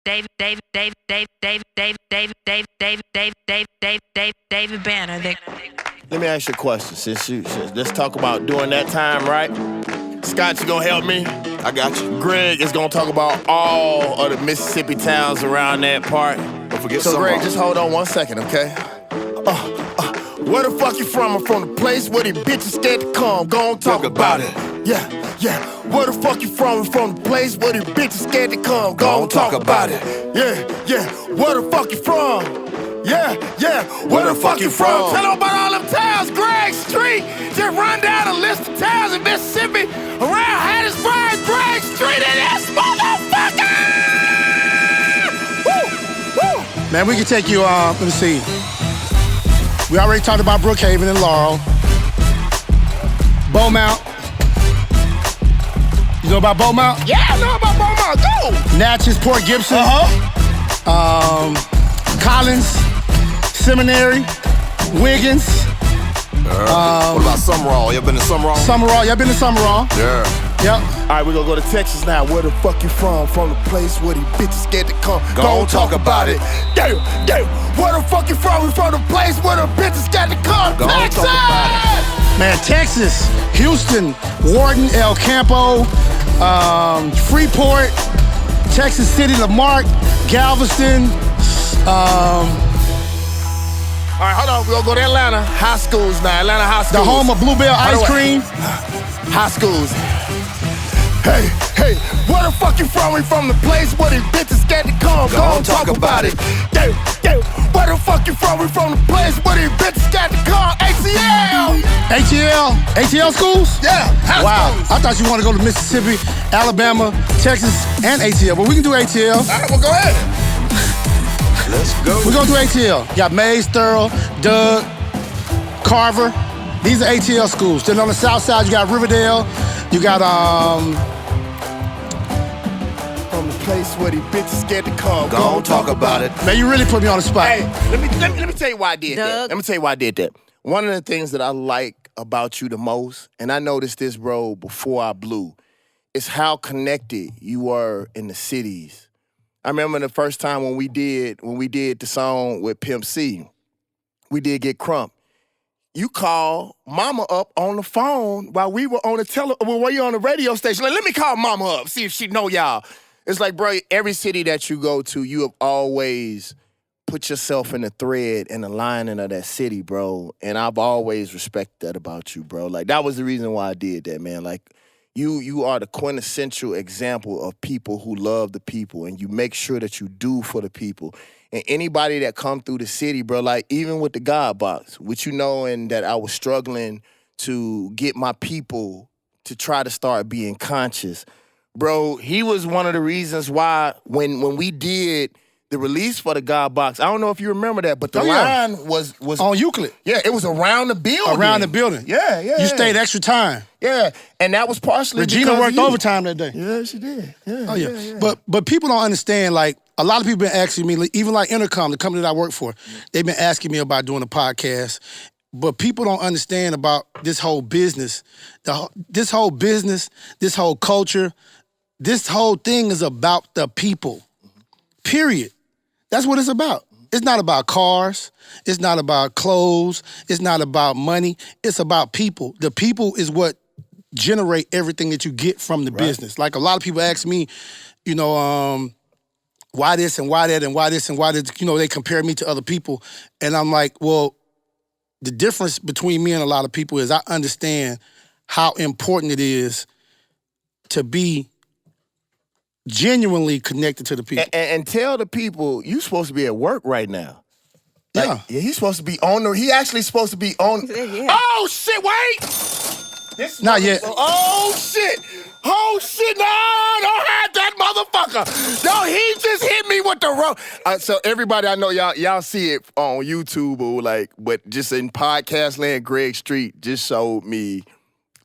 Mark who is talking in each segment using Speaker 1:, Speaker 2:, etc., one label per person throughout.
Speaker 1: David Banner.
Speaker 2: Let me ask you a question. Let's talk about during that time, right? Scott, you gonna help me?
Speaker 3: I got you.
Speaker 2: Greg is gonna talk about all of the Mississippi towns around that part.
Speaker 3: Don't forget
Speaker 2: So Greg,
Speaker 3: Summerall.
Speaker 2: just hold on 1 second, okay? Where the fuck you from? I'm from the place where these bitches scared to come. Go on, talk about it. Yeah. Where the fuck you from? I'm from the place where these bitches scared to come. Go on, talk about it. Yeah. Where the fuck you from? Yeah. Where the fuck you from? Tell them about all them towns, Greg Street. Just run down a list of towns in Mississippi around Hattiesburg, Greg Street, and this motherfucker! Woo!
Speaker 4: Man, we can take you, let me see. We already talked about Brookhaven and Laurel. Beaumont. You know about Beaumont?
Speaker 2: Yeah, I know about Beaumont. Go!
Speaker 4: Natchez, Port Gibson. Collins, Seminary, Wiggins.
Speaker 3: What about Summerall? You ever been to Summerall?
Speaker 4: Summerall. Y'all been to Summerall?
Speaker 3: Yeah.
Speaker 4: Yep.
Speaker 2: All right, we're gonna go to Texas now. Where the fuck you from? From the place where these bitches scared to come. Go on, talk about it. Damn. Where the fuck you from? We from the place where the bitches scared to come.
Speaker 3: Go on,
Speaker 2: Texas!
Speaker 3: talk about it.
Speaker 4: Man, Texas, Houston, Warden, El Campo, Freeport, Texas City, Lamarck, Galveston.
Speaker 2: All right, hold on. We're gonna go to Atlanta. High schools now. Atlanta high schools.
Speaker 4: The home of Bluebell Ice Cream.
Speaker 2: High schools. Hey, where the fuck you from? We from the place where these bitches scared to come. Go on, talk about it. Damn. Where the fuck you from? We from the place where these bitches scared to come. ATL.
Speaker 4: ATL schools?
Speaker 2: Yeah.
Speaker 4: Wow. I thought you wanted to go to Mississippi, Alabama, Texas, and ATL, but we can do ATL.
Speaker 2: All right, well, go ahead.
Speaker 3: Let's go.
Speaker 4: We're gonna do ATL. You got Mays, Thurl, Doug, Carver. These are ATL schools. Then on the south side, you got Riverdale. You got
Speaker 2: From the place where these bitches scared to come.
Speaker 3: Go on, talk about it.
Speaker 4: Man, you really put me on the spot.
Speaker 2: Hey, let me tell you why I did that. Let me tell you why I did that. One of the things that I like about you the most, and I noticed this, bro, before I blew, is how connected you were in the cities. I remember the first time when we did the song with Pimp C, we did Get Crump. You called Mama up on the phone while we were on while you on the radio station. Like, let me call Mama up, see if she know y'all. It's like, bro, every city that you go to, you have always put yourself in the thread and the lining of that city, bro. And I've always respected that about you, bro. Like, that was the reason why I did that, man. Like, you are the quintessential example of people who love the people, and you make sure that you do for the people. And anybody that come through the city, bro, like even with the God Box, which you know, and that I was struggling to get my people to try to start being conscious. Bro, he was one of the reasons why when we did the release for the God Box, I don't know if you remember that, but the line was
Speaker 4: on Euclid.
Speaker 2: Yeah, it was around the building.
Speaker 4: Around the building.
Speaker 2: Yeah.
Speaker 4: You stayed extra time.
Speaker 2: Yeah, and that was partially
Speaker 4: Regina
Speaker 2: because
Speaker 4: worked
Speaker 2: of you.
Speaker 4: overtime that day.
Speaker 2: Yeah, she did. Yeah.
Speaker 4: Oh, yeah. But people don't understand, like, a lot of people been asking me, like, even like Intercom, the company that I work for, they've been asking me about doing a podcast. But people don't understand about this whole business. This whole business, this whole culture, this whole thing is about the people. Period. That's what it's about. It's not about cars. It's not about clothes. It's not about money. It's about people. The people is what generate everything that you get from the business. Like a lot of people ask me, you know, why this and why that and why this and why that, you know, they compare me to other people. And I'm like, well, the difference between me and a lot of people is I understand how important it is to be genuinely connected to the people.
Speaker 2: And tell the people, you supposed to be at work right now.
Speaker 4: Yeah.
Speaker 2: He's supposed to be on he actually supposed to be on.
Speaker 1: Yeah.
Speaker 2: Oh, shit, wait! This
Speaker 4: Not yet.
Speaker 2: Oh, shit! Oh, shit, no, don't have that motherfucker! No, he just hit me with the rope. So everybody, I know y'all see it on YouTube or like, but just in podcast land, Greg Street just showed me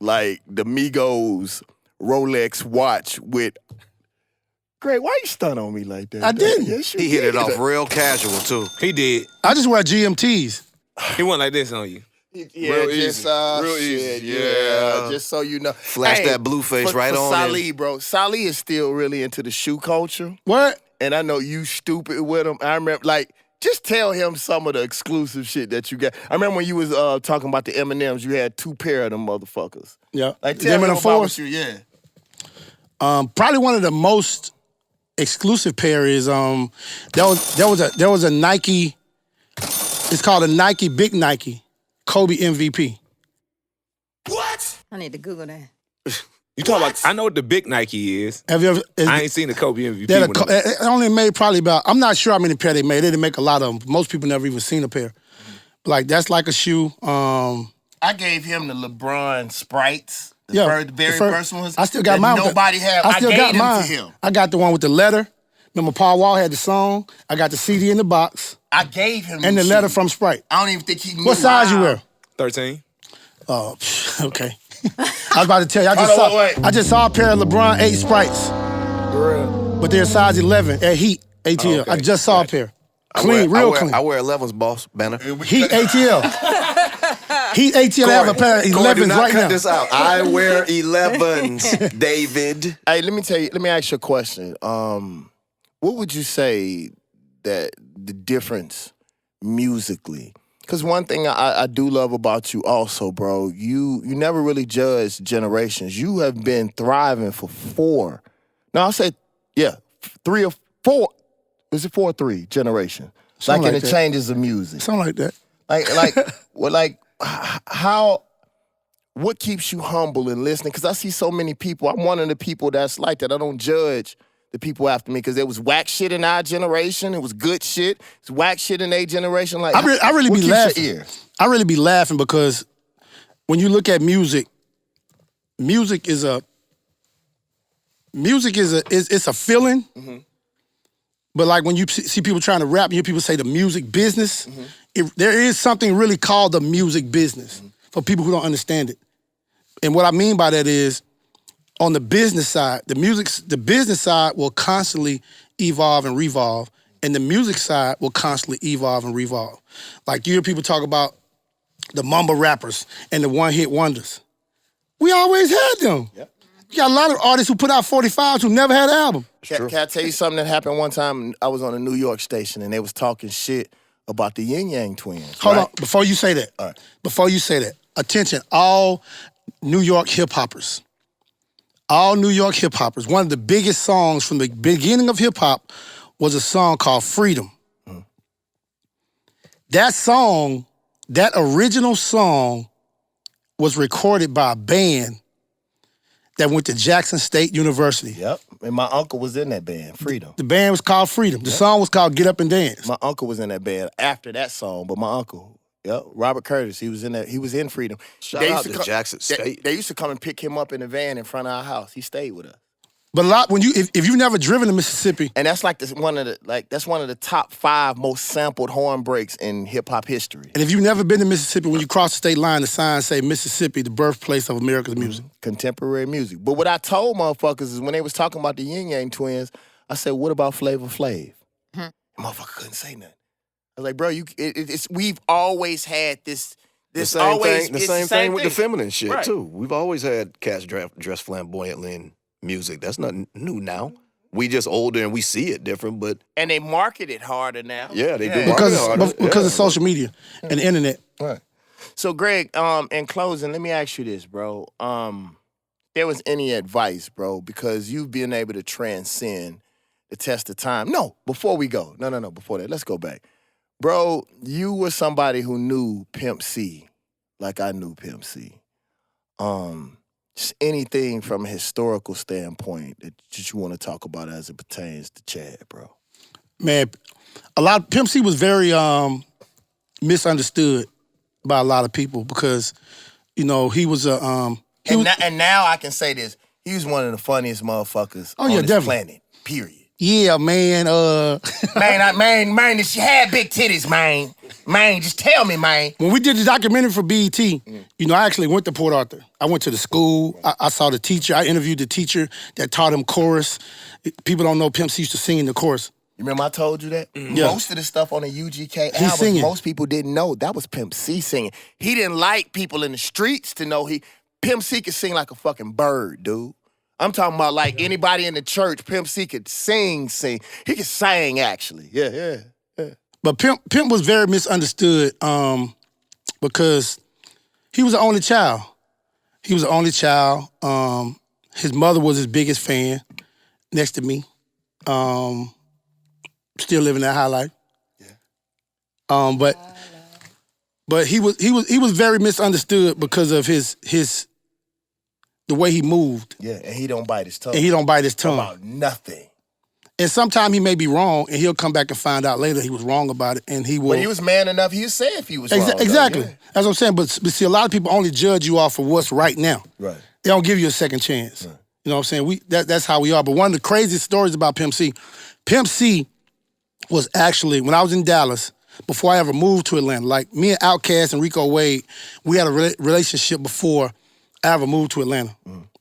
Speaker 2: like the Migos Rolex watch with. Greg, why you stun on me like that?
Speaker 4: I didn't.
Speaker 2: Yes, you
Speaker 3: He hit it
Speaker 2: did.
Speaker 3: off real casual, too.
Speaker 5: He did.
Speaker 4: I just wear GMTs.
Speaker 5: He went like this on you.
Speaker 2: Yeah,
Speaker 5: Real
Speaker 2: just
Speaker 5: easy. Real
Speaker 2: shit,
Speaker 5: easy.
Speaker 2: yeah, just so you know.
Speaker 3: Flash that blue face right on
Speaker 2: Salih, bro. Salih is still really into the shoe culture.
Speaker 4: What?
Speaker 2: and I know you stupid with him. I remember, like, just tell him some of the exclusive shit that you got. I remember when you was talking about the M&Ms, you had 2 pair of them motherfuckers.
Speaker 4: Yeah.
Speaker 2: Like, tell him
Speaker 4: M&M
Speaker 2: about what
Speaker 4: 4s?
Speaker 2: you, yeah.
Speaker 4: Probably one of the most exclusive pair is there was a Nike. It's called a Nike Big Nike Kobe MVP.
Speaker 2: What?
Speaker 6: I need to Google that.
Speaker 5: You talking about? I know what the big Nike is.
Speaker 4: Have you ever?
Speaker 5: I ain't seen the Kobe MVP.
Speaker 4: It only made probably about. I'm not sure how many pair they made. They didn't make a lot of them. Most people never even seen a pair. Like that's like a shoe.
Speaker 2: I gave him the LeBron Sprites.
Speaker 4: Yeah,
Speaker 2: The very first ones.
Speaker 4: I still got
Speaker 2: that
Speaker 4: mine.
Speaker 2: Nobody had.
Speaker 4: I still
Speaker 2: gave
Speaker 4: got
Speaker 2: them
Speaker 4: mine.
Speaker 2: to him.
Speaker 4: I got the one with the letter. Remember, Paul Wall had the song. I got the CD in the box
Speaker 2: I gave him
Speaker 4: and the
Speaker 2: shoes.
Speaker 4: letter from Sprite.
Speaker 2: I don't even think he knew.
Speaker 4: What size you wear?
Speaker 5: 13.
Speaker 4: Oh, okay. I was about to tell you.
Speaker 2: Wait.
Speaker 4: I just saw a pair of LeBron 8 Sprites, but they're size 11 at Heat ATL.
Speaker 5: Okay.
Speaker 4: I just saw a pair. Clean, clean.
Speaker 3: I wear 11s, boss, Banner.
Speaker 4: Heat ATL. Heat ATL. I have a pair of 11s
Speaker 3: do not
Speaker 4: right
Speaker 3: cut
Speaker 4: now.
Speaker 3: this out. I wear 11s, David.
Speaker 2: Hey, let me ask you a question. What would you say that the difference musically? Because one thing I do love about you also, bro, you never really judge generations. You have been thriving for 4. No, I'll say, 3 or 4. Is it 4 or 3 generations?
Speaker 4: Something
Speaker 2: Like in
Speaker 4: like
Speaker 2: the
Speaker 4: that.
Speaker 2: changes of music.
Speaker 4: Something like that.
Speaker 2: What keeps you humble and listening? Because I see so many people. I'm one of the people that's like that. I don't judge the people after me because there was whack shit in our generation. It was good shit. It's whack shit in their generation. Like
Speaker 4: I really
Speaker 2: what
Speaker 4: be
Speaker 2: keeps
Speaker 4: laughing.
Speaker 2: your ear?
Speaker 4: I really be laughing because when you look at music, it's a feeling.
Speaker 2: Mm-hmm.
Speaker 4: But like when you see people trying to rap, you hear people say the music business.
Speaker 2: Mm-hmm.
Speaker 4: There is something really called the music business for people who don't understand it. And what I mean by that is, on the business side, the business side will constantly evolve and revolve, and the music side will constantly evolve and revolve. Like you hear people talk about the mumble rappers and the one-hit wonders. We always had them.
Speaker 2: Yep.
Speaker 4: You got a lot of artists who put out 45s who never had an album.
Speaker 2: Can I tell you something that happened one time? I was on a New York station and they was talking shit about the Yin Yang Twins.
Speaker 4: Hold
Speaker 2: right?
Speaker 4: on, before you say that.
Speaker 2: All right.
Speaker 4: Before you say that, attention, all New York hip-hoppers. All New York hip-hoppers. One of the biggest songs from the beginning of hip-hop was a song called Freedom. That song, that original song, was recorded by a band that went to Jackson State University.
Speaker 2: Yep. And my uncle was in that band, Freedom.
Speaker 4: The band was called Freedom. The song was called Get Up and Dance.
Speaker 2: My uncle was in that band after that song, but my uncle, Robert Curtis, he was in that. He was in Freedom.
Speaker 3: Shout
Speaker 2: They
Speaker 3: out
Speaker 2: used
Speaker 3: to Jackson State.
Speaker 2: They used to come and pick him up in the van in front of our house. He stayed with us.
Speaker 4: But a lot if you've never driven to Mississippi,
Speaker 2: And that's like one of the top 5 most sampled horn breaks in hip hop history.
Speaker 4: and if you've never been to Mississippi, when you cross the state line, the signs say Mississippi, the birthplace of America's music.
Speaker 2: Contemporary music. But what I told motherfuckers is when they was talking about the Yin Yang Twins, I said, "What about Flavor Flav?" Motherfucker couldn't say nothing. I was like, "Bro, we've always had this."
Speaker 3: The same
Speaker 2: always
Speaker 3: thing. The
Speaker 2: it's
Speaker 3: same thing with the
Speaker 2: thing.
Speaker 3: feminine shit
Speaker 2: Right.
Speaker 3: too. We've always had cats dressed flamboyantly in music. That's nothing new now. We just older and we see it different, but
Speaker 2: And they market it harder now.
Speaker 3: yeah, they do.
Speaker 4: Because
Speaker 3: market harder.
Speaker 4: because
Speaker 3: Yeah.
Speaker 4: of social media and the internet.
Speaker 2: Right. So, Greg, in closing, let me ask you this, bro. There was any advice, bro, because you've been able to transcend the test of time. No, before we go. No, before that. Let's go back. Bro, you were somebody who knew Pimp C like I knew Pimp C. Just anything from a historical standpoint that you want to talk about as it pertains to Chad, bro.
Speaker 4: Man, Pimp C was very misunderstood by a lot of people because, he was a
Speaker 2: And now I can say this. He was one of the funniest motherfuckers on this
Speaker 4: definitely.
Speaker 2: planet, period.
Speaker 4: Yeah, man.
Speaker 2: Man, she had big titties, man. Man, just tell me, man.
Speaker 4: When we did the documentary for BET, I actually went to Port Arthur. I went to the school. I saw the teacher. I interviewed the teacher that taught him chorus. People don't know Pimp C used to sing in the chorus.
Speaker 2: You remember I told you that?
Speaker 4: Yeah.
Speaker 2: Most of the stuff on the UGK
Speaker 4: He's
Speaker 2: album,
Speaker 4: singing.
Speaker 2: most people didn't know. That was Pimp C singing. He didn't like people in the streets to know Pimp C could sing like a fucking bird, dude. I'm talking about like anybody in the church, Pimp C could sing. He could sing, actually. Yeah.
Speaker 4: But Pimp was very misunderstood because he was the only child. He was the only child. His mother was his biggest fan next to me. Still living that high life. Yeah. But he was very misunderstood because of the way he moved.
Speaker 2: Yeah, and he don't bite his tongue.
Speaker 4: About
Speaker 2: nothing.
Speaker 4: And sometimes he may be wrong, and he'll come back and find out later he was wrong about it, and he will.
Speaker 2: But he was man enough, he'd say if he was wrong.
Speaker 4: Exactly.
Speaker 2: Though, yeah.
Speaker 4: That's what I'm saying. But see, a lot of people only judge you off of what's right now.
Speaker 2: Right.
Speaker 4: They don't give you a second chance. Right. You know what I'm saying? That's how we are. But one of the craziest stories about Pimp C was actually, when I was in Dallas, before I ever moved to Atlanta, like me and Outkast and Rico Wade, we had a relationship before I ever moved to Atlanta.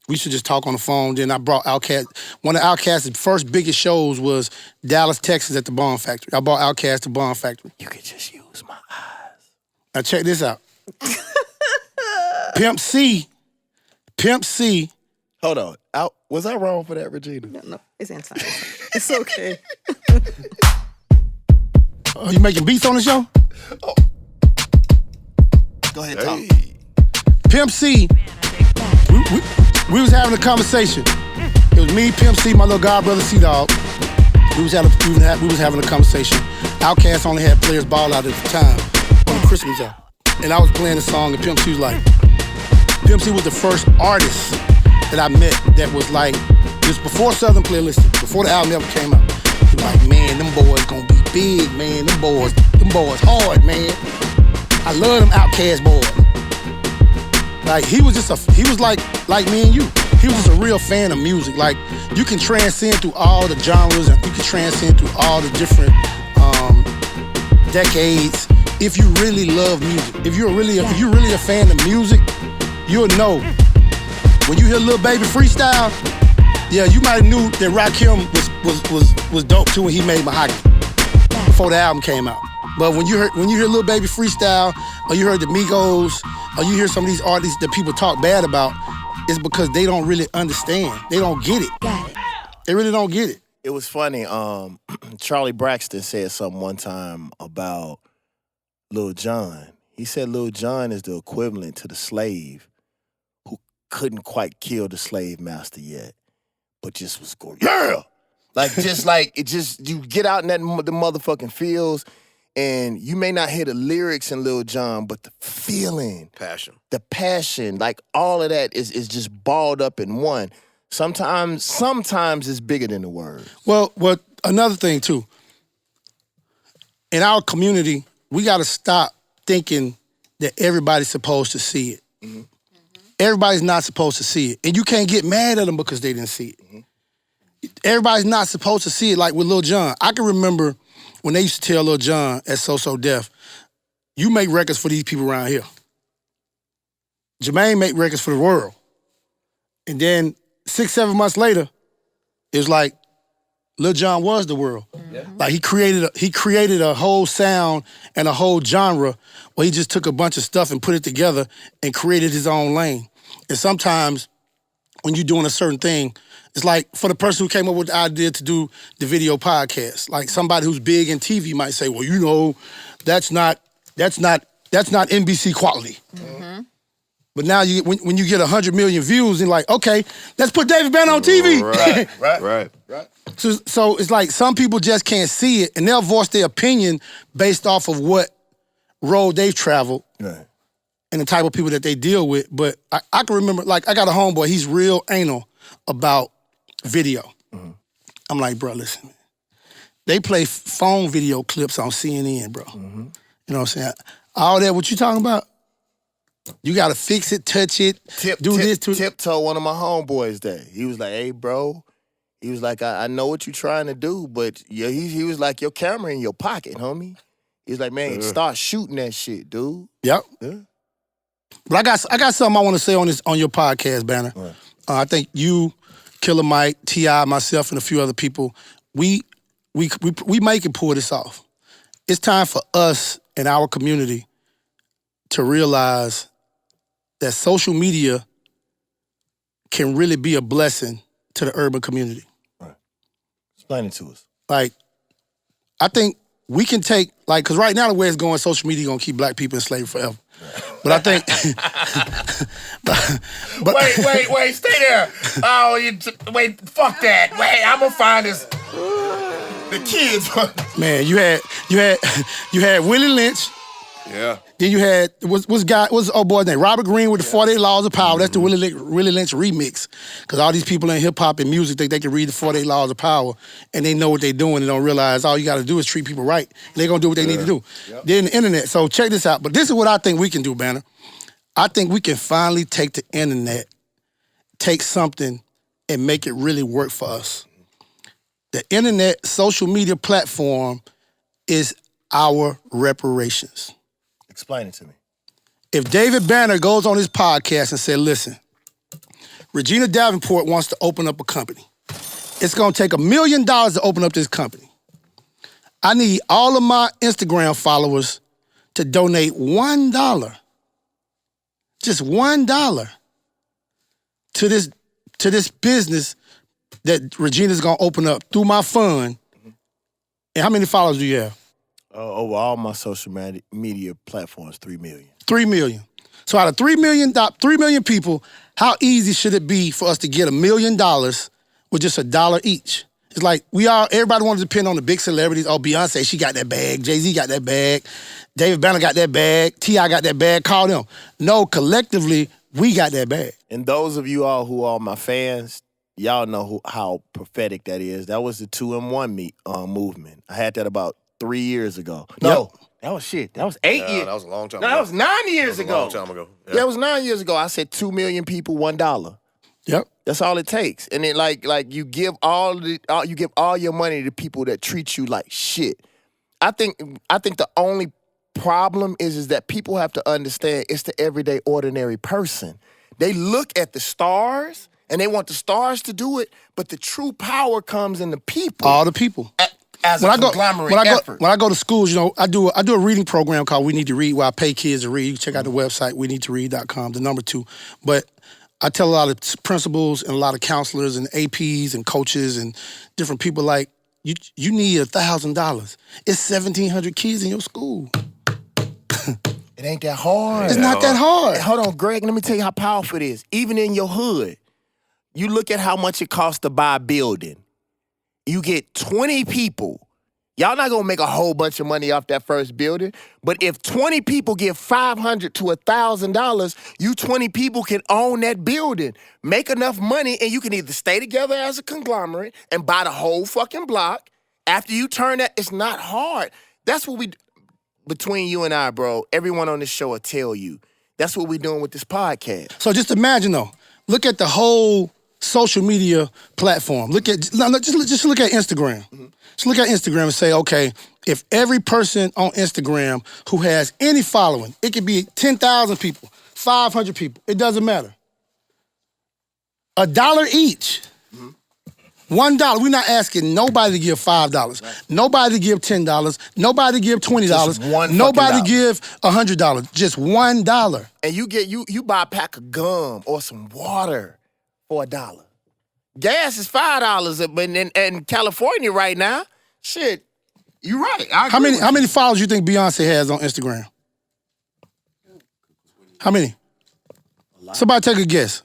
Speaker 4: We used to just talk on the phone. Then I brought Outkast. One of Outkast's first biggest shows was Dallas, Texas at the Bond Factory. I brought Outkast to Bond Factory.
Speaker 2: You could just use my eyes.
Speaker 4: Now check this out. Pimp C.
Speaker 2: Hold on. Was I wrong for that, Regina?
Speaker 6: No, it's inside. It's okay.
Speaker 4: Are you making beats on the show?
Speaker 2: Oh. Go ahead, talk.
Speaker 4: Pimp C. We was having a conversation. It was me, Pimp C, my little god brother C-Dog. We was having a conversation. Outkast only had Players Ball out at the time on the Christmas album. And I was playing the song, and Pimp C was like, Pimp C was the first artist that I met that was like, just before Southern Playlisted, before the album ever came out. He was like, man, them boys gonna be big, man. Them boys hard, man. I love them Outkast boys. Like he was like me and you. He was just a real fan of music. Like you can transcend through all the genres and you can transcend through all the different decades if you really love music. If you're really a fan of music, you'll know. When you hear Lil Baby freestyle, yeah, you might have knew that Rakim was dope too when he made Mahogany before the album came out. But when you hear Lil Baby freestyle, or you heard the Migos, or you hear some of these artists that people talk bad about, it's because they don't really understand. They don't get it.
Speaker 1: Got it.
Speaker 4: They really don't get it.
Speaker 2: It was funny. Charlie Braxton said something one time about Lil Jon. He said Lil Jon is the equivalent to the slave who couldn't quite kill the slave master yet, but just was going, yeah! You get out in the motherfucking fields, and you may not hear the lyrics in Lil Jon, but the feeling. The passion, like all of that is just balled up in one. Sometimes it's bigger than the word.
Speaker 4: Well, another thing too. In our community, we gotta stop thinking that everybody's supposed to see it. Mm-hmm. Everybody's not supposed to see it. And you can't get mad at them because they didn't see it. Mm-hmm. Everybody's not supposed to see it, like with Lil Jon. I can remember when they used to tell Lil Jon at So Def, you make records for these people around here. Jermaine make records for the world. And then 6-7 months later, it was like Lil Jon was the world. Mm-hmm. Like he created a whole sound and a whole genre where he just took a bunch of stuff and put it together and created his own lane. And sometimes when you're doing a certain thing, it's like for the person who came up with the idea to do the video podcast, like somebody who's big in TV might say, well, you know, that's not NBC quality. Mm-hmm. But now when you get 100 million views, and like, okay, let's put David Banner on TV.
Speaker 3: Right.
Speaker 4: So it's like some people just can't see it, and they'll voice their opinion based off of what road they've traveled and the type of people that they deal with. But I can remember, like, I got a homeboy, he's real anal about video. Mm-hmm. I'm like, bro, listen, man. They play phone video clips on CNN, bro. Mm-hmm. You know what I'm saying? All that, what you talking about? You gotta fix it, touch it,
Speaker 2: Tiptoe, one of my homeboys that. He was like, hey, bro. He was like, I know what you're trying to do, but yeah, he was like, your camera in your pocket, homie. He's like, man, start shooting that shit, dude.
Speaker 4: Yep.
Speaker 2: Yeah.
Speaker 4: But I got something I want to say on your podcast, Banner. Right. I think you, Killer Mike, T.I., myself, and a few other people, we make and pull this off. It's time for us in our community to realize that social media can really be a blessing to the urban community.
Speaker 2: Right. Explain it to us.
Speaker 4: Like, I think we can take, like, because right now the way it's going, social media going to keep black people in slavery forever. But I think...
Speaker 2: Wait, stay there. Oh, wait, fuck that. Wait, I'm going to find this. The kids.
Speaker 4: Man, you had Willie Lynch.
Speaker 3: Yeah.
Speaker 4: Then you had, what's the old boy's name? Robert Greene with the 48 Laws of Power. That's the Willie Lynch remix. Because all these people in hip-hop and music think they can read the 48 Laws of Power and they know what they're doing and don't realize all you got to do is treat people right. And they're going to do what they need to do. Yep. They're in the internet. So check this out. But this is what I think we can do, Banner. I think we can finally take the internet, take something, and make it really work for us. The internet social media platform is our reparations.
Speaker 2: Explain it to me.
Speaker 4: If David Banner goes on his podcast and said, listen, Regina Davenport wants to open up a company. It's going to take $1 million to open up this company. I need all of my Instagram followers to donate $1, just $1, to this business that Regina's going to open up through my fund. And how many followers do you have?
Speaker 2: Over all my social media platforms, 3 million.
Speaker 4: 3 million. So out of 3 million people, how easy should it be for us to get $1 million with just $1 each? It's like everybody wants to depend on the big celebrities. Oh, Beyonce, she got that bag. Jay-Z got that bag. David Banner got that bag. T.I. got that bag. Call them. No, collectively, we got that bag.
Speaker 2: And those of you all who are my fans, y'all know how prophetic that is. That was the 2-in-1 movement. I had that about 3 years ago. No, that was shit. That was 8 years.
Speaker 3: That was a long time
Speaker 2: ago. No, that was 9 years ago.
Speaker 3: A long time ago.
Speaker 2: Yeah, that was 9 years ago. I said 2 million people, $1.
Speaker 4: Yep.
Speaker 2: That's all it takes. And then like you give all your money to people that treat you like shit. I think the only problem is that people have to understand it's the everyday ordinary person. They look at the stars and they want the stars to do it, but the true power comes in the people.
Speaker 4: All the people.
Speaker 2: As a conglomerate effort.
Speaker 4: When I go to schools, I do a reading program called We Need to Read, where I pay kids to read. You check out the website, weneedtoread.com, the number 2. But I tell a lot of principals and a lot of counselors and APs and coaches and different people, like, you need $1,000. It's 1,700 kids in your school.
Speaker 2: It ain't that hard.
Speaker 4: It's not that hard.
Speaker 2: Hold on, Greg, let me tell you how powerful it is. Even in your hood, you look at how much it costs to buy a building. You get 20 people. Y'all not gonna make a whole bunch of money off that first building, but if 20 people give $500 to $1,000, you 20 people can own that building, make enough money, and you can either stay together as a conglomerate and buy the whole fucking block. After you turn that, it's not hard. That's what between you and I, bro, everyone on this show will tell you. That's what we're doing with this podcast.
Speaker 4: So just imagine, though, look at the whole social media platform. Just look at Instagram. Mm-hmm. Just look at Instagram and say, okay, if every person on Instagram who has any following, it could be 10,000 people, 500 people, it doesn't matter. $1 each. Mm-hmm. $1. We're not asking nobody to give $5. Right. Nobody to give $10. Nobody to give $20. Nobody to give $100. Just $1.
Speaker 2: And you buy a pack of gum or some water for $1. Gas is $5 in California right now. Shit, you're right.
Speaker 4: How many followers you think Beyonce has on Instagram? How many? Somebody take a guess.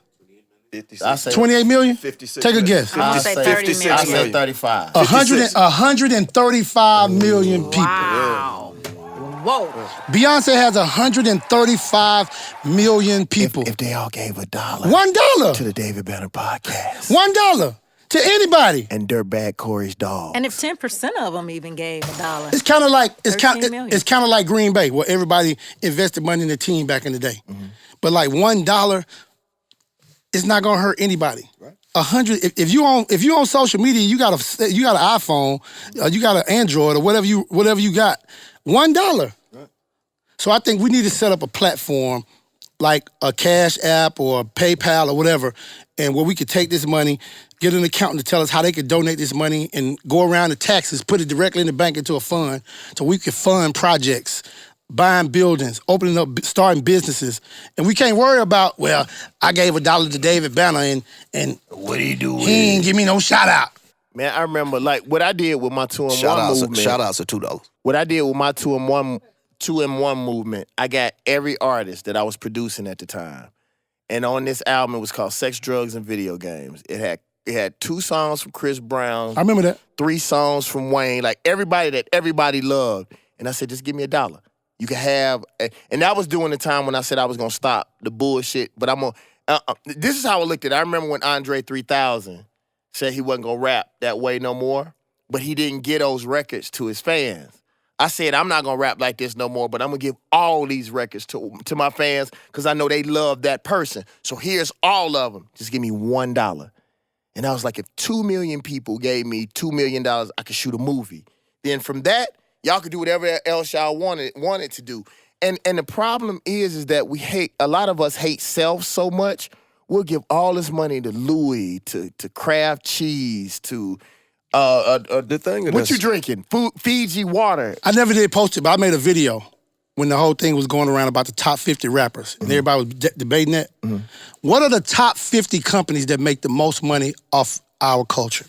Speaker 4: 28 million?
Speaker 3: 56
Speaker 4: Take a guess.
Speaker 1: I'll say 30 million.
Speaker 2: I said 35.
Speaker 4: 135 million people.
Speaker 1: Wow. Whoa.
Speaker 4: Beyonce has 135 million people.
Speaker 2: If they all gave $1.
Speaker 4: $1.
Speaker 2: To the David Banner podcast.
Speaker 4: $1. To anybody.
Speaker 2: And Dirtbag Corey's dog.
Speaker 6: And if 10% of them even gave $1.
Speaker 4: It's kind of like
Speaker 6: $13
Speaker 4: kind of like Green Bay, where everybody invested money in the team back in the day. Mm-hmm. But like $1, it's not gonna hurt anybody. Right. 100. If you on social media, you got an iPhone, you got an Android or whatever you got. $1. Right. So I think we need to set up a platform like a Cash App or PayPal or whatever, and where we could take this money, get an accountant to tell us how they could donate this money and go around the taxes, put it directly in the bank into a fund so we could fund projects buying buildings, opening up, starting businesses. And we can't worry about, well, I gave $1 to David Banner and
Speaker 2: What do you do?
Speaker 4: he ain't give me no shout out.
Speaker 2: Man, I remember like what I did with my 2-in-1 movement.
Speaker 3: Shout outs are $2.
Speaker 2: What I did with my 2-in-1 movement, I got every artist that I was producing at the time. And on this album, it was called Sex, Drugs, and Video Games. It had 2 songs from Chris Brown.
Speaker 4: I remember that.
Speaker 2: 3 songs from Wayne, like everybody that everybody loved. And I said, just give me $1. You can have, and that was during the time when I said I was gonna stop the bullshit. But I'm gonna, this is how I looked at it. I remember when Andre 3000 said he wasn't gonna rap that way no more, but he didn't get those records to his fans. I said, I'm not gonna rap like this no more, but I'm gonna give all these records to my fans because I know they love that person. So here's all of them. Just give me $1. And I was like, if 2 million people gave me $2 million, I could shoot a movie. Then from that, y'all could do whatever else y'all wanted to do. And the problem is that a lot of us hate self so much, we'll give all this money to Louis, to Kraft cheese, to
Speaker 3: The thing
Speaker 2: what you drinking? Fiji water.
Speaker 4: I never did post it, but I made a video when the whole thing was going around about the top 50 rappers. And everybody was debating that. What are the top 50 companies that make the most money off our culture?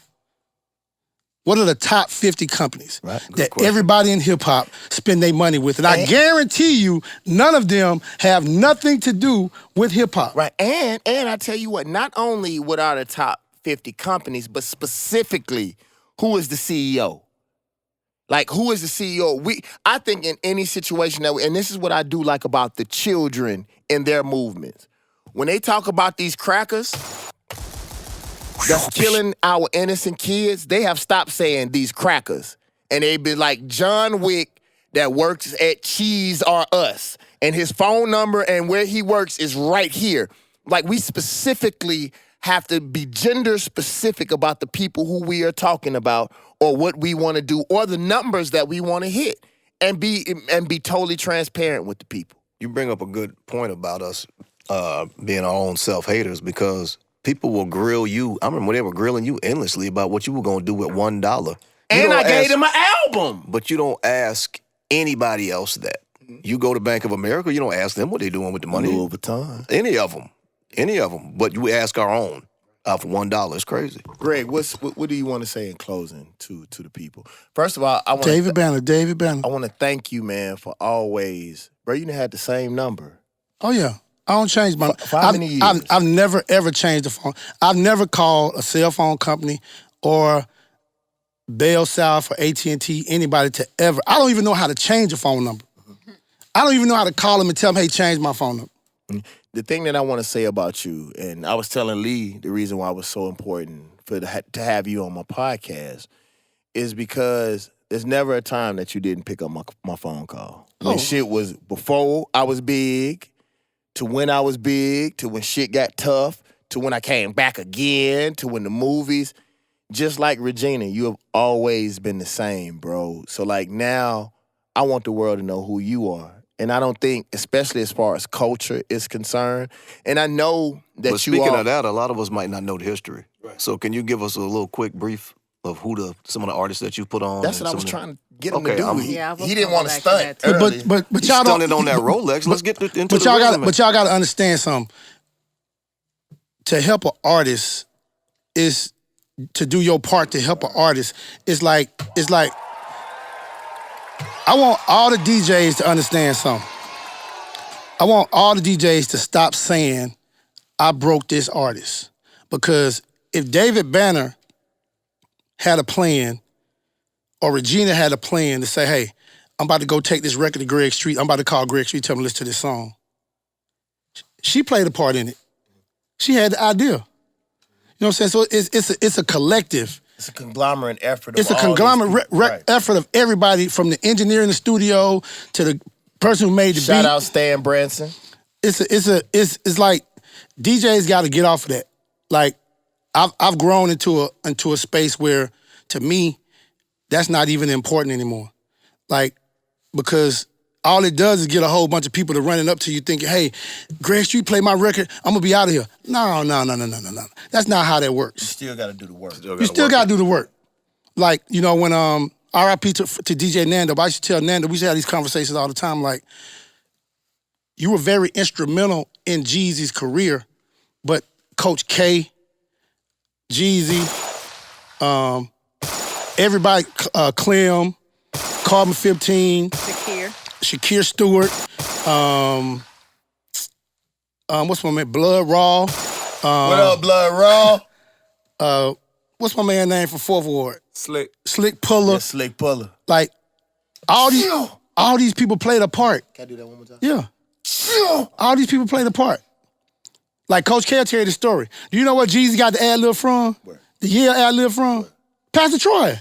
Speaker 4: What are the top 50 companies that everybody in hip-hop spend their money with? And I guarantee you, none of them have nothing to do with hip-hop.
Speaker 2: Right, and I tell you what, not only what are the top 50 companies, but specifically, who is the CEO? Like, who is the CEO? I think in any situation and this is what I do like about the children in their movements. When they talk about these crackers that's killing our innocent kids, they have stopped saying these crackers. And they be like, John Wick that works at Cheese R Us, and his phone number and where he works is right here. Like, we specifically have to be gender specific about the people who we are talking about or what we want to do or the numbers that we want to hit and be totally transparent with the people.
Speaker 3: You bring up a good point about us being our own self-haters because people will grill you. I remember when they were grilling you endlessly about what you were going to do with $1.
Speaker 2: And I gave them an album.
Speaker 3: But you don't ask anybody else that. You go to Bank of America, you don't ask them what they're doing with the money.
Speaker 2: Louis Vuitton.
Speaker 3: Any of them. But you ask our own for $1. It's crazy.
Speaker 2: Greg, what do you want to say in closing to the people? First of all, I want
Speaker 4: David Banner.
Speaker 2: I want to thank you, man, for always, bro. You done had the same number.
Speaker 4: Oh yeah, I don't change my.
Speaker 2: For how many years?
Speaker 4: I've never ever changed the phone. I've never called a cell phone company or Bell South or AT&T anybody to ever. I don't even know how to change a phone number. I don't even know how to call them and tell them, hey, change my phone number.
Speaker 2: The thing that I want to say about you, and I was telling Lee the reason why it was so important to have you on my podcast, is because there's never a time that you didn't pick up my phone call. When shit was before I was big, to when I was big, to when shit got tough, to when I came back again, to when the movies. Just like Regina, you have always been the same, bro. So like now, I want the world to know who you are. And I don't think, especially as far as culture is concerned, and I know that
Speaker 3: but speaking of that, a lot of us might not know the history. Right. So can you give us a little quick brief of some of the artists that you put on?
Speaker 2: That's what I was trying to get him to do. He
Speaker 6: didn't
Speaker 2: want to stunt early.
Speaker 4: But
Speaker 3: He's
Speaker 4: y'all don't
Speaker 3: stunted on that Rolex. Let's get into
Speaker 4: but
Speaker 3: the
Speaker 4: y'all
Speaker 3: resume.
Speaker 4: But y'all got to understand something. To help an artist is to do your part to help an artist. It's like I want all the DJs to understand something. I want all the DJs to stop saying, I broke this artist. Because if David Banner had a plan, or Regina had a plan to say, hey, I'm about to go take this record to Greg Street. I'm about to call Greg Street, tell him to listen to this song. She played a part in it. She had the idea. You know what I'm saying? So it's a collective.
Speaker 2: It's a conglomerate effort.
Speaker 4: It's a conglomerate effort of everybody, from the engineer in the studio to the person who made the beat.
Speaker 2: Shout out Stan Branson.
Speaker 4: It's like DJs got to get off of that. Like I've grown into a space where, to me, that's not even important anymore. Like, because all it does is get a whole bunch of people to running up to you thinking, hey, Greg Street play my record, I'm gonna be out of here. No. That's not how that works.
Speaker 2: You still gotta do the work.
Speaker 4: You still gotta do the work. Like, you know, when R.I.P. to DJ Nando, but I used to tell Nando, we used to have these conversations all the time, like, you were very instrumental in Jeezy's career, but Coach K, Jeezy, everybody, Clem, Carbon 15, Shakir Stewart, what's my man, Blood Raw.
Speaker 2: What up, Blood Raw?
Speaker 4: What's my man name for Fourth Ward?
Speaker 5: Slick.
Speaker 4: Slick Puller.
Speaker 2: Yeah, Slick Puller.
Speaker 4: Like, all these people played a part.
Speaker 2: Can I do that one more time?
Speaker 4: Yeah. All these people played a part. Like Coach K will tell you the story. Do you know what Jeezy got the ad-lib from?
Speaker 2: Where?
Speaker 4: The year ad-lib from?
Speaker 2: Where?
Speaker 4: Pastor Troy.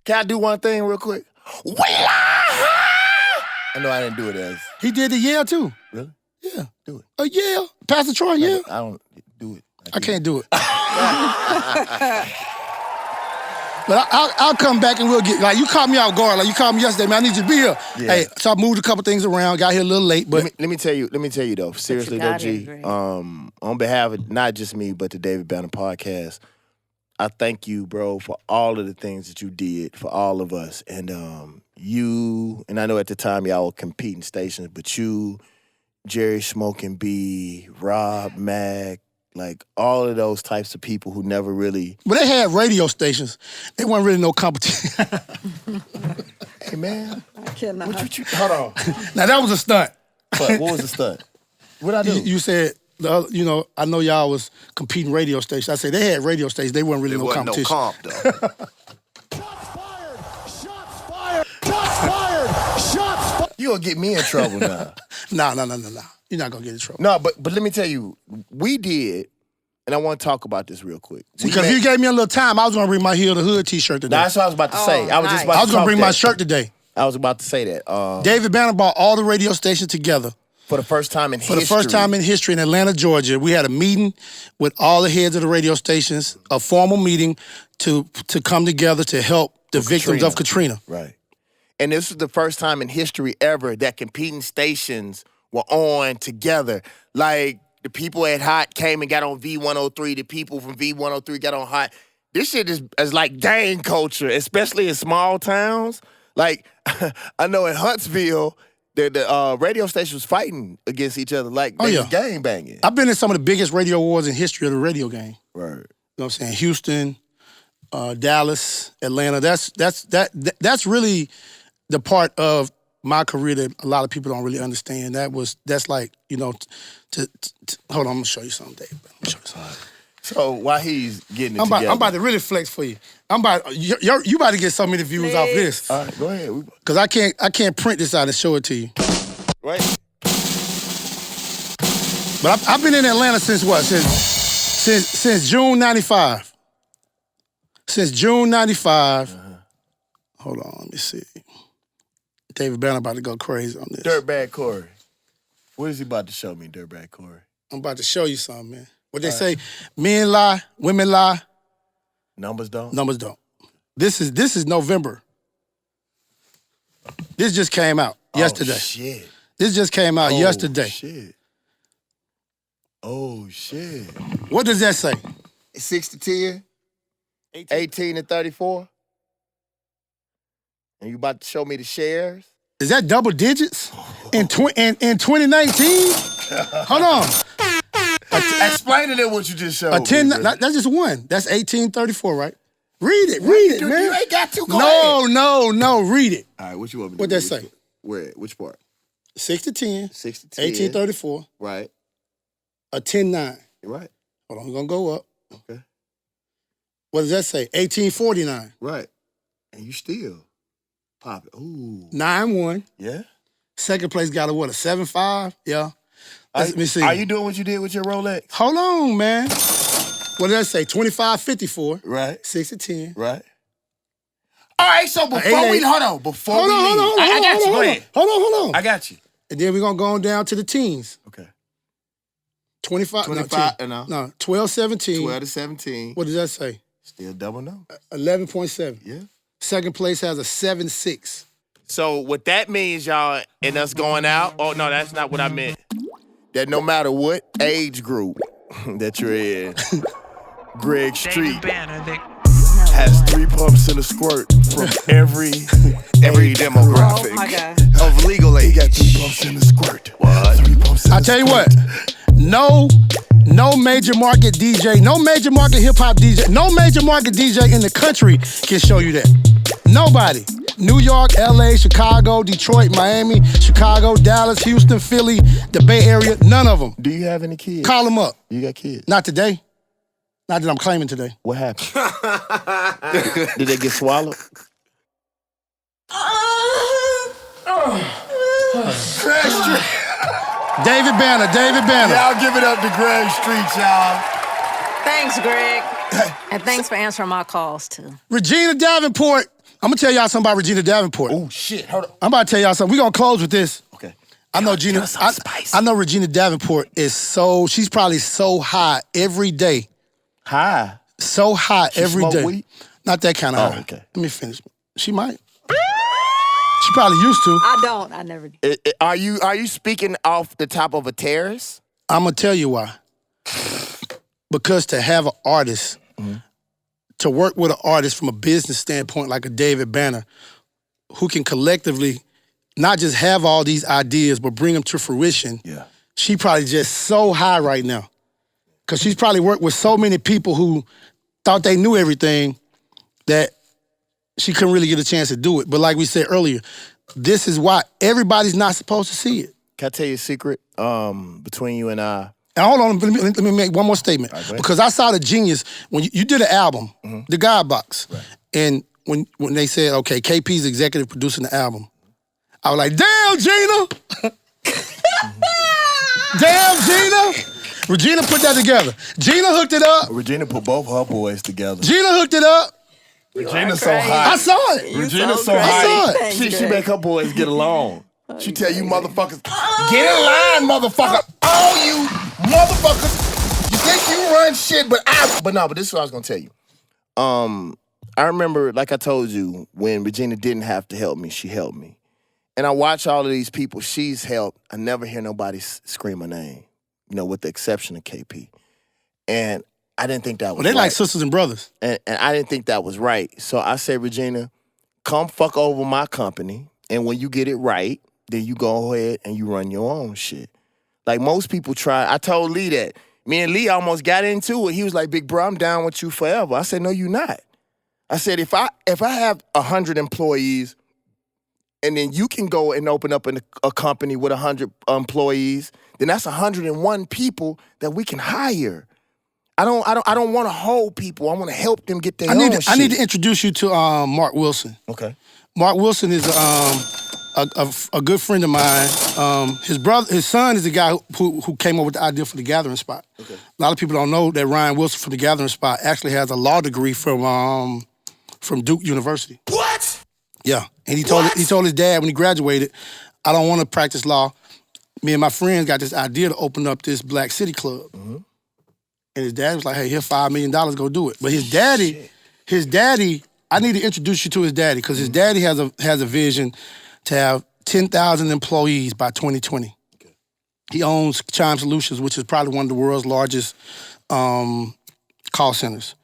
Speaker 2: Can I do one thing real quick? I know I didn't do it as.
Speaker 4: He did the Yale too.
Speaker 2: Really?
Speaker 4: Yeah.
Speaker 2: Do it.
Speaker 4: Yale. Pastor Troy, yeah.
Speaker 2: I don't do it.
Speaker 4: I can't do it. But I'll come back and we'll get, like, you caught me off guard. Like, you called me yesterday, man, I need you to be here.
Speaker 2: Yeah.
Speaker 4: Hey, so I moved a couple things around, got here a little late, but.
Speaker 2: Let me tell you though, seriously though,
Speaker 6: got
Speaker 2: G,
Speaker 6: it, Greg.
Speaker 2: on behalf of not just me, but the David Banner podcast, I thank you, bro, for all of the things that you did for all of us. And you, and I know at the time y'all were competing stations, but you, Jerry Smoking B, Rob, Mac, like all of those types of people who never really.
Speaker 4: But they had radio stations. They weren't really no competition.
Speaker 2: Hey, man.
Speaker 6: I cannot.
Speaker 2: Hold on.
Speaker 4: Now, that was a stunt.
Speaker 2: What was the stunt? What'd I do?
Speaker 4: You said, I know y'all was competing radio stations. I said they had radio stations. They weren't really
Speaker 3: There
Speaker 4: no
Speaker 3: wasn't
Speaker 4: competition.
Speaker 3: no comp, though.
Speaker 2: You gonna get me in trouble now.
Speaker 4: No. You're not going to get in trouble.
Speaker 2: No, but let me tell you, we did, and I want to talk about this real quick.
Speaker 4: Because if you gave me a little time, I was going to bring my Heel to Hood t-shirt today.
Speaker 2: That's what I was about to say. I was just about
Speaker 4: I
Speaker 2: to
Speaker 4: was going to bring my
Speaker 2: that.
Speaker 4: shirt today.
Speaker 2: I was about to say that.
Speaker 4: David Banner brought all the radio stations together.
Speaker 2: For the first time in
Speaker 4: For
Speaker 2: history.
Speaker 4: the first time in history in Atlanta, Georgia, we had a meeting with all the heads of the radio stations, a formal meeting to come together to help the victims of Katrina.
Speaker 2: Right. And this was the first time in history ever that competing stations were on together. Like, the people at Hot came and got on V103. The people from V103 got on Hot. This shit is like gang culture, especially in small towns. Like, I know in Huntsville, the radio station was fighting against each other. Like, they was gang banging.
Speaker 4: I've been in some of the biggest radio wars in history of the radio game.
Speaker 2: Right.
Speaker 4: You know what I'm saying? Houston, Dallas, Atlanta. That's really the part of my career that a lot of people don't really understand. That's like, hold on, I'm gonna show you something, Dave. I'm gonna show you something.
Speaker 2: So while he's getting it
Speaker 4: I'm
Speaker 2: together.
Speaker 4: about to really flex for you. You about to get so many views off this.
Speaker 2: All right, go ahead.
Speaker 4: Cause I can't print this out and show it to you.
Speaker 2: Right.
Speaker 4: But I've been in Atlanta since what? Since June '95. Since June '95. Hold on, let me see. David Banner about to go crazy on this.
Speaker 2: Dirtbag Corey. What is he about to show me, Dirtbag Corey?
Speaker 4: I'm about to show you something, man. What they say, men lie, women lie.
Speaker 2: Numbers don't?
Speaker 4: Numbers don't. This is November. This just came out yesterday.
Speaker 2: Oh, shit.
Speaker 4: This just came out yesterday.
Speaker 2: Shit. Oh, shit.
Speaker 4: What does that say?
Speaker 2: 6 to 10? 18 to 34? And you about to show me the shares?
Speaker 4: Is that double digits in 2019? Hold on.
Speaker 2: Explain to them what you just showed
Speaker 4: A 10.
Speaker 2: me.
Speaker 4: That's just one. That's 1834, right? Read it, man.
Speaker 2: You ain't got to. Go ahead.
Speaker 4: No. Read it.
Speaker 2: All right, what you want me to
Speaker 4: What
Speaker 2: do?
Speaker 4: that say?
Speaker 2: Where? Which part?
Speaker 4: 6 to 10.
Speaker 2: 6 to 10.
Speaker 4: 1834.
Speaker 2: Right.
Speaker 4: A 10-9.
Speaker 2: Right.
Speaker 4: Hold on, we're gonna go up.
Speaker 2: Okay.
Speaker 4: What does that say? 1849.
Speaker 2: Right. And you still pop it. Ooh.
Speaker 4: 9-1.
Speaker 2: Yeah?
Speaker 4: Second place got a what? A 7-5? Yeah. Let me see.
Speaker 2: Are you doing what you did with your Rolex?
Speaker 4: Hold on, man. What did that say? 2554.
Speaker 2: Right.
Speaker 4: 6 to 10.
Speaker 2: Right. All right, so before we,
Speaker 4: 8-8.
Speaker 2: hold on. Before we leave.
Speaker 4: Hold
Speaker 2: I got you. Go ahead.
Speaker 4: Hold on.
Speaker 2: I got you.
Speaker 4: And then we're gonna go on down to the teens.
Speaker 2: Okay.
Speaker 4: 25.
Speaker 2: 25,
Speaker 4: No, 12, 17.
Speaker 2: 12 to 17.
Speaker 4: What does that say?
Speaker 2: Still double no.
Speaker 4: 11.7.
Speaker 2: Yeah.
Speaker 4: Second place has a 7.6.
Speaker 2: So what that means, y'all, and us going out, oh, no, that's not what I meant. That no matter what age group that you're in, Greg Street
Speaker 1: David Banner,
Speaker 2: Has 3 pumps and a squirt from every
Speaker 3: demographic
Speaker 6: Oh my God.
Speaker 3: of legal age.
Speaker 2: He got 3 pumps and a squirt. What? 3 pumps and
Speaker 4: I tell you what, no major market DJ, no major market hip hop DJ, no major market DJ in the country can show you that. Nobody. New York, LA, Chicago, Detroit, Miami, Chicago, Dallas, Houston, Philly, the Bay Area, none of them.
Speaker 2: Do you have any kids?
Speaker 4: Call them up.
Speaker 2: You got kids?
Speaker 4: Not today. Not that I'm claiming today.
Speaker 2: What happened? Did they get swallowed? Greg Street.
Speaker 4: David Banner.
Speaker 2: Y'all give it up to Greg Street, y'all.
Speaker 6: Thanks, Greg. And thanks for answering my calls, too.
Speaker 4: Regina Davenport. I'm gonna tell y'all something about Regina Davenport.
Speaker 2: Oh shit! Hold on.
Speaker 4: I'm about to tell y'all something. We're gonna close with this.
Speaker 2: Okay.
Speaker 4: I know Gina. I know Regina Davenport is she's probably so high every day.
Speaker 2: High.
Speaker 4: So high every
Speaker 2: smoke
Speaker 4: day.
Speaker 2: weed?
Speaker 4: Not that kind of high.
Speaker 2: Okay.
Speaker 4: Let me finish. She might. She probably used to.
Speaker 6: I don't. I never do.
Speaker 2: Are you speaking off the top of a terrace?
Speaker 4: I'm gonna tell you why. Because to have an artist, to work with an artist from a business standpoint like a David Banner, who can collectively not just have all these ideas, but bring them to fruition.
Speaker 2: Yeah.
Speaker 4: She probably just so high right now. Because she's probably worked with so many people who thought they knew everything that she couldn't really get a chance to do it. But like we said earlier, this is why everybody's not supposed to see it.
Speaker 2: Can I tell you a secret between you and I?
Speaker 4: And hold on, let me make one more statement.
Speaker 2: Right,
Speaker 4: because I saw the genius when you did an album, The God Box.
Speaker 2: Right.
Speaker 4: And when they said, okay, KP's executive producing the album, I was like, damn, Gina! Damn, Gina! Regina put that together. Gina hooked it up.
Speaker 2: Regina put both her boys together.
Speaker 4: Gina hooked it up.
Speaker 2: Regina's so
Speaker 6: crazy.
Speaker 2: high.
Speaker 4: I saw it.
Speaker 2: Regina's so
Speaker 6: crazy.
Speaker 2: high.
Speaker 4: I saw
Speaker 6: it.
Speaker 2: She make her boys get along. She tell you motherfuckers, get in line, motherfucker. All you motherfuckers, you think you run shit, but this is what I was gonna tell you. I remember, like I told you, when Regina didn't have to help me, she helped me. And I watch all of these people she's helped. I never hear nobody scream her name, with the exception of KP. And I didn't think that was
Speaker 4: They
Speaker 2: right.
Speaker 4: like sisters and brothers.
Speaker 2: And I didn't think that was right. So I said, Regina, come fuck over my company, and when you get it right, then you go ahead and you run your own shit. Like most people try. I told Lee that. Me and Lee almost got into it. He was like, big bro, I'm down with you forever. I said, no, you not. I said, if I have 100 employees, and then you can go and open up a company with 100 employees, then that's 101 people that we can hire. I don't want to hold people. I want to help them get their own shit.
Speaker 4: I need to introduce you to Mark Wilson.
Speaker 2: Okay.
Speaker 4: Mark Wilson is a good friend of mine. His son is the guy who came up with the idea for the Gathering Spot. Okay. A lot of people don't know that Ryan Wilson from the Gathering Spot actually has a law degree from Duke University.
Speaker 2: What?
Speaker 4: Yeah, and he told his dad when he graduated, I don't want to practice law. Me and my friends got this idea to open up this Black City Club. Mm-hmm. And his dad was like, hey, here's $5 million, go do it. But his daddy, I need to introduce you to his daddy because his daddy has a vision to have 10,000 employees by 2020. Okay. He owns Chime Solutions, which is probably one of the world's largest call centers.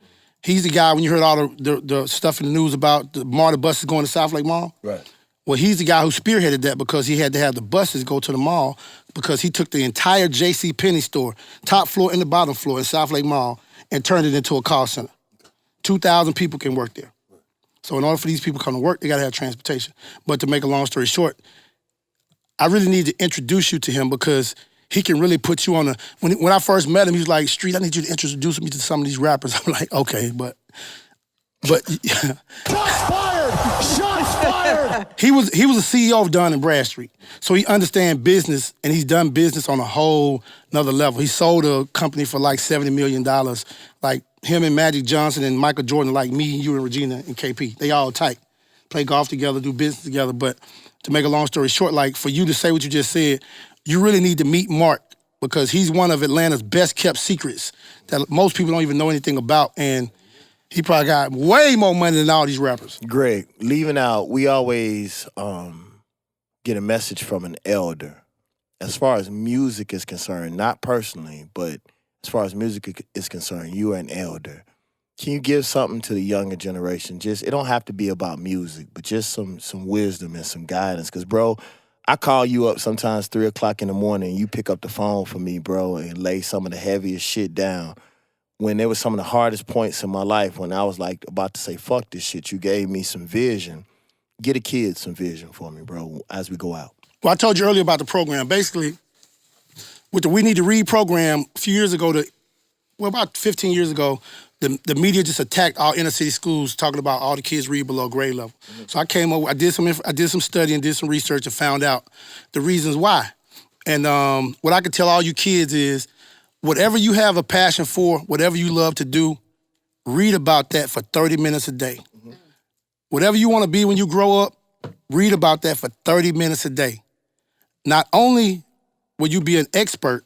Speaker 4: He's the guy, when you heard all the stuff in the news about the MARTA buses going to South Lake Mall. Right. Well, he's the guy who spearheaded that because he had to have the buses go to the mall because he took the entire J.C. Penney store, top floor and the bottom floor in South Lake Mall, and turned it into a call center. 2,000 people can work there. So in order for these people to come to work, they got to have transportation. But to make a long story short, I really need to introduce you to him because he can really put you on a... When I first met him, he was like, Street, I need you to introduce me to some of these rappers. I'm like, okay, but Shots fired! Shots fired! He was a CEO of Dun & Bradstreet. So he understands business, and he's done business on a whole nother level. He sold a company for like $70 million. Like him and Magic Johnson and Michael Jordan, like me, you, and Regina and KP. They all tight. Play golf together, do business together. But to make a long story short, like for you to say what you just said, you really need to meet Mark because he's one of Atlanta's best kept secrets that most people don't even know anything about. And he probably got way more money than all these rappers.
Speaker 2: Greg, leaving out, we always get a message from an elder. As far as music is concerned, not personally, but as far as music is concerned, you are an elder. Can you give something to the younger generation? Just it don't have to be about music, but just some wisdom and some guidance. Cause bro, I call you up sometimes 3 o'clock in the morning. And you pick up the phone for me, bro, and lay some of the heaviest shit down. When there was some of the hardest points in my life, when I was like about to say fuck this shit, you gave me some vision. Get a kid some vision for me, bro, as we go out.
Speaker 4: Well, I told you earlier about the program. Basically, with the We Need to Read program, a few years ago, about 15 years ago, the media just attacked all inner city schools, talking about all the kids read below grade level. So I came over, I did some study and did some research and found out the reasons why. And what I can tell all you kids is, whatever you have a passion for, whatever you love to do, read about that for 30 minutes a day. Whatever you want to be when you grow up, read about that for 30 minutes a day. Not only will you be an expert,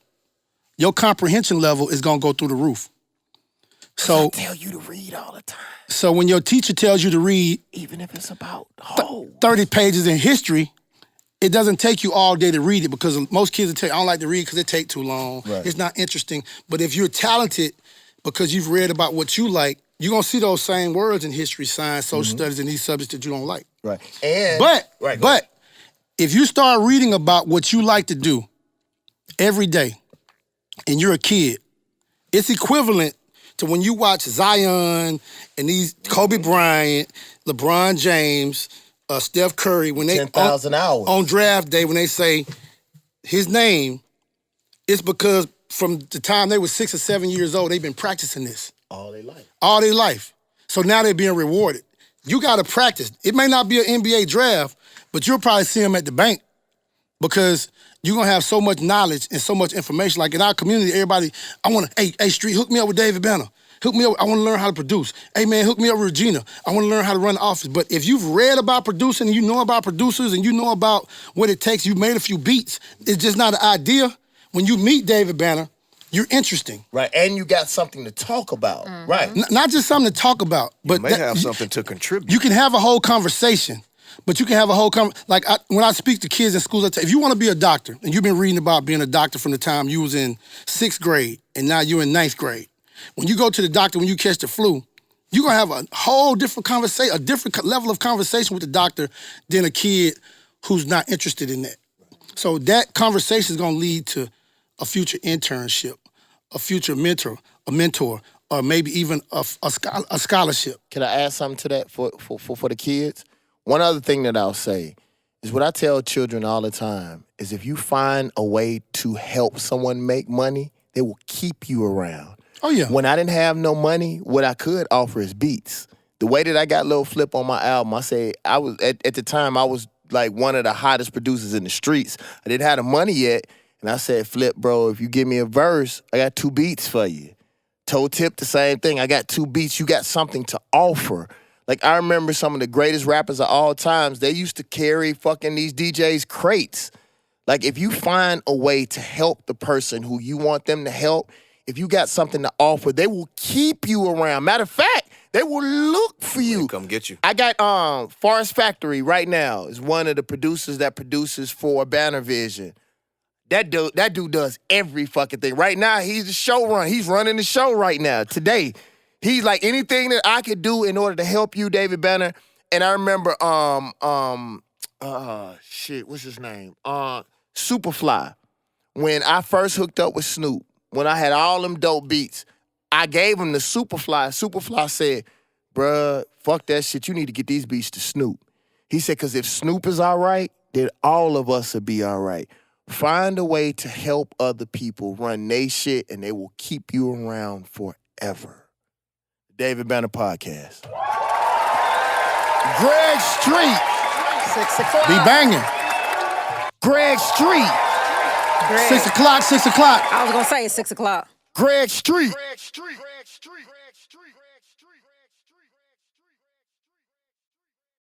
Speaker 4: your comprehension level is going to go through the roof. So
Speaker 2: I tell you to read all the time.
Speaker 4: So when your teacher tells you to read,
Speaker 2: even if it's about
Speaker 4: 30 pages in history, it doesn't take you all day to read it, because most kids will tell you, I don't like to read because it takes too long.
Speaker 2: Right.
Speaker 4: It's not interesting. But if you're talented because you've read about what you like, you're going to see those same words in history, science, social studies, and these subjects that you don't like.
Speaker 2: Right. And
Speaker 4: But if you start reading about what you like to do every day and you're a kid, it's equivalent to when you watch Zion and these Kobe Bryant, LeBron James, Steph Curry, when they
Speaker 2: 10,000 hours
Speaker 4: on draft day, when they say his name, it's because from the time they were 6 or 7 years old, they've been practicing this
Speaker 2: all their life.
Speaker 4: all their life. So now they're being rewarded. You got to practice. It may not be an NBA draft, but you'll probably see them at the bank, because you're going to have so much knowledge and so much information. Like in our community, everybody, I want to, hey, Street, hook me up with David Banner. Hook me up, I want to learn how to produce. Hey, man, hook me up with Regina. I want to learn how to run the office. But if you've read about producing and you know about producers and you know about what it takes, you made a few beats, it's just not an idea. When you meet David Banner, you're interesting.
Speaker 2: Right, and you got something to talk about. Right.
Speaker 4: Not just something to talk about, but
Speaker 3: You may have something to contribute.
Speaker 4: you can have a whole conversation. But you can have a whole when I speak to kids in schools, I tell if you want to be a doctor, and you've been reading about being a doctor from the time you was in 6th grade, and now you're in 9th grade. When you go to the doctor, when you catch the flu, you're going to have a whole different conversation, a different level of conversation with the doctor than a kid who's not interested in that. So that conversation is going to lead to a future internship, a future mentor, or maybe even a scholarship.
Speaker 2: Can I add something to that for the kids? One other thing that I'll say is what I tell children all the time is if you find a way to help someone make money, they will keep you around.
Speaker 4: Oh, yeah.
Speaker 2: When I didn't have no money, what I could offer is beats. The way that I got Lil Flip on my album, I say I was at the time I was like one of the hottest producers in the streets. I didn't have the money yet, and I said, Flip, bro, if you give me a verse, I got 2 beats for you. Toe Tip, the same thing. I got 2 beats. You got something to offer. Like, I remember some of the greatest rappers of all times, they used to carry fucking these DJs crates. Like, if you find a way to help the person who you want them to help, if you got something to offer, they will keep you around. Matter of fact, they will look for you.
Speaker 3: They come get you.
Speaker 2: I got Forest Factory right now is one of the producers that produces for Banner Vision. That dude does every fucking thing. Right now, he's the showrunner. He's running the show right now, today. He's like, anything that I could do in order to help you, David Banner. And I remember, what's his name? Superfly. When I first hooked up with Snoop, when I had all them dope beats, I gave him the Superfly. Superfly said, bruh, fuck that shit. You need to get these beats to Snoop. He said, because if Snoop is all right, then all of us will be all right. Find a way to help other people run they shit, and they will keep you around forever. David Banner Podcast. Greg Street.
Speaker 6: 6 o'clock.
Speaker 4: Be banging.
Speaker 2: Greg Street.
Speaker 6: Greg.
Speaker 4: 6 o'clock, 6 o'clock.
Speaker 6: I was going to say it's 6 o'clock.
Speaker 2: Greg Street.